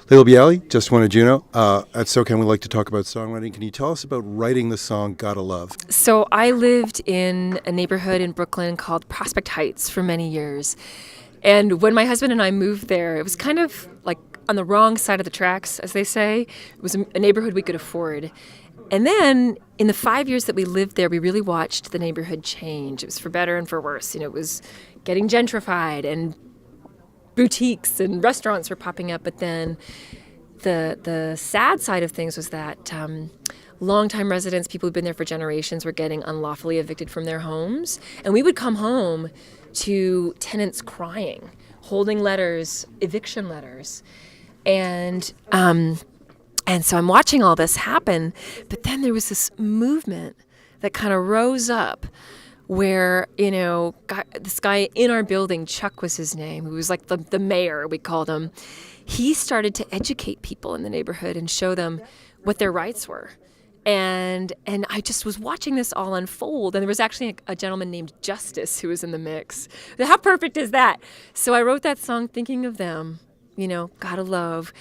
Laila Biali, just won a Juno. At SoCan, we like to talk about songwriting. Can you tell us about writing the song Gotta Love? So I lived in a neighborhood in Brooklyn called Prospect Heights for many years. And when my husband and I moved there, it was kind of like on the wrong side of the tracks, as they say. It was a neighborhood we could afford. And then in the 5 years that we lived there, we really watched the neighborhood change. It was for better and for worse. It was getting gentrified and boutiques and restaurants were popping up. But then the sad side of things was that longtime residents, people who've been there for generations, were getting unlawfully evicted from their homes. And we would come home to tenants crying, holding letters, eviction letters. And so I'm watching all this happen. But then there was this movement that kind of rose up where, this guy in our building, Chuck was his name, who was like the mayor, we called him. He started to educate people in the neighborhood and show them what their rights were. And I just was watching this all unfold. And there was actually a gentleman named Justice who was in the mix. How perfect is that? So I wrote that song thinking of them, Gotta Love.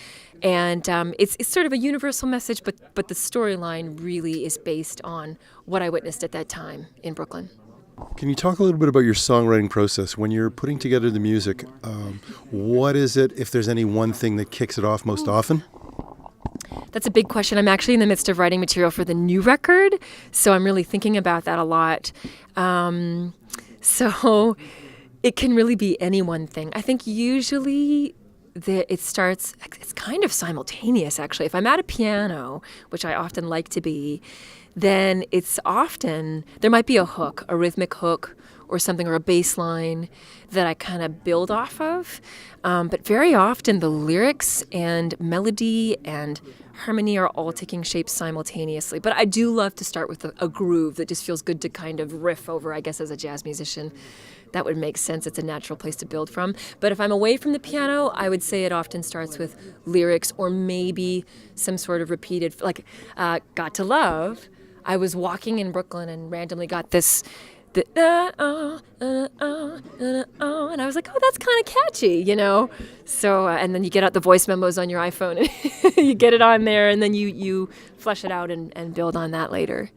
And it's sort of a universal message, but the storyline really is based on what I witnessed at that time in Brooklyn. Can you talk a little bit about your songwriting process? When you're putting together the music, what is it, if there's any one thing that kicks it off most often? That's a big question. I'm actually in the midst of writing material for the new record, so I'm really thinking about that a lot. So it can really be any one thing. I think usually it's kind of simultaneous, actually. If I'm at a piano, which I often like to be, then there might be a hook, a rhythmic hook or something, or a bass line that I kind of build off of. But very often the lyrics and melody and harmony are all taking shape simultaneously. But I do love to start with a groove that just feels good to kind of riff over, I guess, as a jazz musician. That would make sense. It's a natural place to build from. But if I'm away from the piano, I would say it often starts with lyrics or maybe some sort of repeated, like Got to Love. I was walking in Brooklyn and randomly got this, and I was like, oh, that's kind of catchy, So, and then you get out the voice memos on your iPhone and you get it on there, and then you flesh it out and build on that later.